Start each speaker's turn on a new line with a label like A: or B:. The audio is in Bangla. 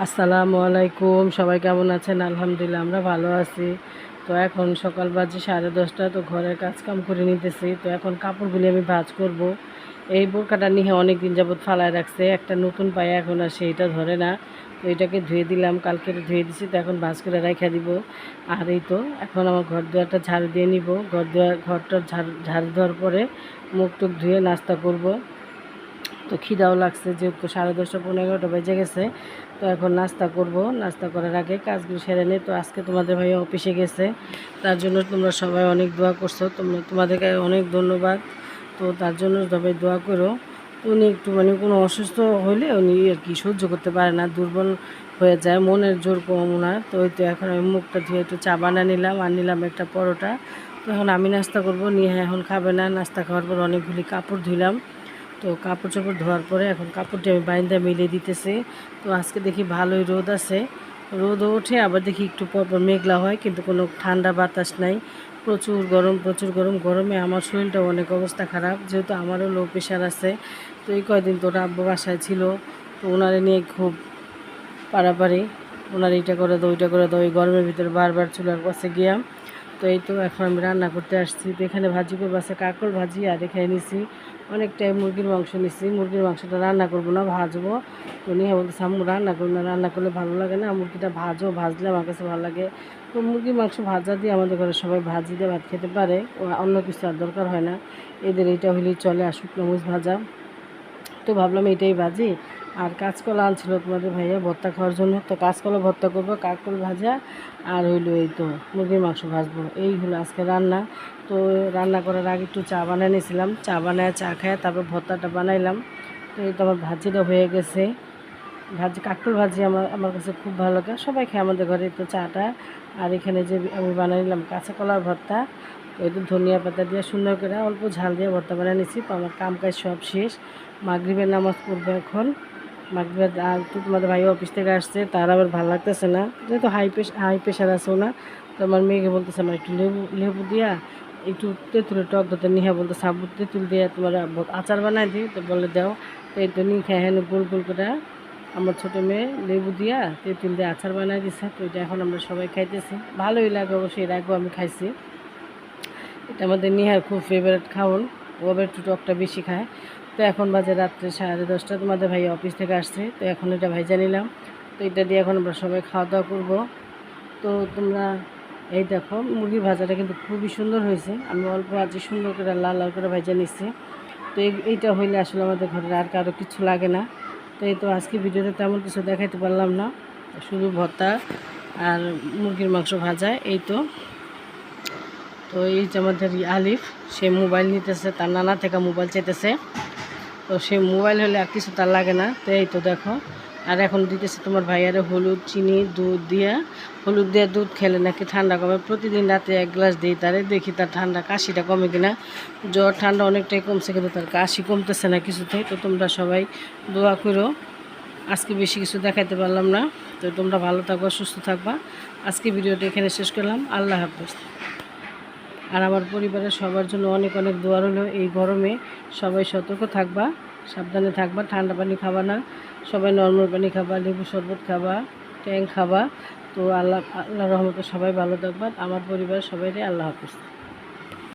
A: আসসালামু আলাইকুম, সবাই কেমন আছেন? আলহামদুলিল্লাহ আমরা ভালো আছি। তো এখন সকাল বাজে 10:30। তো ঘরের কাজকাম করে নিতেছি। তো এখন কাপড়গুলি আমি ভাঁজ করব। এই বোরকাটা নিয়ে অনেক দিন যাবত ফালায় রাখছে, একটা নতুন পায়ে এখন আর সেইটা ধরে না। তো এটাকে ধুয়ে দিলাম, কালকে ধুয়ে দিছি। তো এখন ভাঁজ করে রাখা দিব। আর এই তো এখন আমার ঘর দুয়ারটা ঝাড়ু দিয়ে নিব। ঘরটা ঝাড়ু দেওয়ার পরে মুখ টুক ধুয়ে নাস্তা করব। তো খিদাও লাগছে, যেহেতু 10:30 11টা বেজে গেছে। তো এখন নাস্তা করব। নাস্তা করার আগে কাজগুলো সেরে নিই। তো আজকে তোমাদের ভাইয়া অফিসে গেছে, তার জন্য তোমরা সবাই অনেক দোয়া করছো, তোমাদেরকে অনেক ধন্যবাদ। তো তার জন্য সবাই দোয়া করো। তো উনি একটু কোনো অসুস্থ হলে উনি আর কি সহ্য করতে পারে না, দুর্বল হয়ে যায়, মনের জোর কম ওনার। তো ওই তো এখন আমি মুখটা ধুয়ে একটু চা বানিয়ে নিলাম, আর নিলাম একটা পরোটা। তো এখন আমি নাস্তা করব, নিয়ে এখন খাবে না। নাস্তা খাওয়ার পর অনেকগুলি কাপড় ধুইলাম। তো কাপড় চোপড় ধোয়ার পরে এখন কাপড়টি আমি বাইন্দা মিলিয়ে দিতেছি। তো আজকে দেখি ভালোই রোদ আছে, রোদ ওঠে, আবার দেখি একটু পরপর মেঘলা হয়, কিন্তু কোনো ঠান্ডা বাতাস নাই। প্রচুর গরম, প্রচুর গরম। গরমে আমার শরীরটা অনেক অবস্থা খারাপ, যেহেতু আমারও লো প্রেশার আছে। তো এই কয়দিন তো ওরা আব্বু বাসায় ছিল, তো ওনারে নিয়ে খুব পারাপারি, ওনার এইটা করে দাও ওইটা করে দাও, এই গরমের ভিতরে বারবার চুলার কাছে গিয়াম। তো এই তো এখন আমি রান্না করতে আসছি। তো এখানে ভাজি করবো আছে কাঁকড় ভাজি, আর এখানে নিছি অনেকটাই মুরগির মাংস নিছি। মুরগির মাংসটা রান্না করবো না, ভাজবো। তো নিয়ে বলতেছে আম্মু রান্না করবো না, রান্না করলে ভালো লাগে না, মুরগিটা ভাজলে আমার কাছে ভালো লাগে। তো মুরগির মাংস ভাজা দিয়ে আমাদের ঘরে সবাই ভাজি দিয়ে ভাত খেতে পারে, অন্য কিছু আর দরকার হয় না। এদের এইটা হলেই চলে, আর শুকনো মরিচ ভাজা। তো ভাবলাম এটাই ভাজি। আর কাঁচকলা আনছিল তোমাদের ভাইয়া ভর্তা খাওয়ার জন্য, তো কাঁচকলা ভর্তা করবো, কাঁকরোল ভাজা, আর হইলো এই তো মুরগির মাংস ভাজবো। এই হলো আজকে রান্না। তো রান্না করার আগে একটু চা বানিয়ে নিয়েছিলাম, চা বানায় চা খায় তারপর ভর্তাটা বানাইলাম। তো এই তো আমার ভাজিটা হয়ে গেছে। কাঁকরোল ভাজি আমার আমার কাছে খুব ভালো লাগে, সবাই খায় আমাদের ঘরে। তো চাটা, আর এখানে যে আমি বানিয়ে নিলাম কাঁচা কলার ভর্তা। তো একটু ধনিয়া পাতা দিয়ে সুন্দর করে অল্প ঝাল দিয়ে ভর্তা বানিয়ে নিচ্ছি। তো আমার কাম কাজ সব শেষ, মাগরিবের নামাজ পড়বো এখন। মাগরিবের আর তো তোমাদের ভাই অফিস থেকে আসছে, তার আবার ভালো লাগতেছে না, যেহেতু হাই প্রেশার আছে না। তো আমার মেয়েকে বলতেছে আমার একটু লেবু লেবু দিয়া একটু তেঁতুলের টক দতে নিয়ে বলতে সাবুত তেঁতুল দিয়ে তোমার আচার বানাই দিই। তো বলে দাও। তো এই তো নিয়ে খেয়ে হ্যাঁ গোল গোল করে আমার ছোটো মেয়ে লেবু দিয়া তেঁতুল দিয়ে আচার বানাই দিছে। তো এটা এখন আমরা সবাই খাইতেছি, ভালোই লাগে অবশ্যই, এর আগেও আমি খাইছি। এটা আমাদের নিহার খুব ফেভারিট খাওন, ও আবার একটু টকটা বেশি খায়। তো এখন বাজে রাত্রে 10:30, তোমাদের ভাই অফিস থেকে আসছে। তো এখন এটা ভাইজা নিলাম। তো এটা দিয়ে এখন আমরা সবাই খাওয়া দাওয়া করবো। তো তোমরা এই দেখো মুরগির ভাজাটা কিন্তু খুবই সুন্দর হয়েছে, আমি অল্প আজকে সুন্দর করে লাল লাল করে ভাজা নিচ্ছি। তো এইটা হইলে আসলে আমাদের ঘরের আর কারো কিছু লাগে না। তো এই তো আজকে ভিডিওতে তেমন কিছু দেখাইতে পারলাম না, শুধু ভর্তা আর মুরগির মাংস ভাজা। এই তো তো এই যে আমাদের আলিফ, সে মোবাইল নিতেছে, তার নানা থেকে মোবাইল চাইতেছে। তো সে মোবাইল হলে আর কিছু তার লাগে না। তো এই তো দেখো, আর এখন দিতেছে তোমার ভাইয়ারে হলুদ চিনি দুধ দিয়া, হলুদ দিয়ে দুধ খেলে নাকি ঠান্ডা কমে। প্রতিদিন রাতে 1 গ্লাস দিই তারে, দেখি তার ঠান্ডা কাশিটা কমে কিনা। জ্বর ঠান্ডা অনেকটাই কমছে, কিন্তু তার কাশি কমতেছে না কিছুতেই। তো তোমরা সবাই দোয়া করো। আজকে বেশি কিছু দেখাইতে পারলাম না। তো তোমরা ভালো থাকবা, সুস্থ থাকবা। আজকে ভিডিওটা এখানে শেষ করলাম, আল্লাহ হাফেজ। আর আমার পরিবারের সবার জন্য অনেক অনেক দোয়া রইল। এই গরমে সবাই সতর্ক থাকবা, সাবধানে থাকবা, ঠান্ডা পানি খাবা না, সবাই নর্মাল পানি খাবা, লেবু শরবত খাবা, ট্যাং খাবা। তো আল্লাহ আল্লাহ রহমতে সবাই ভালো থাকবা। আমার পরিবার সবাইকে আল্লাহ হাফেজ।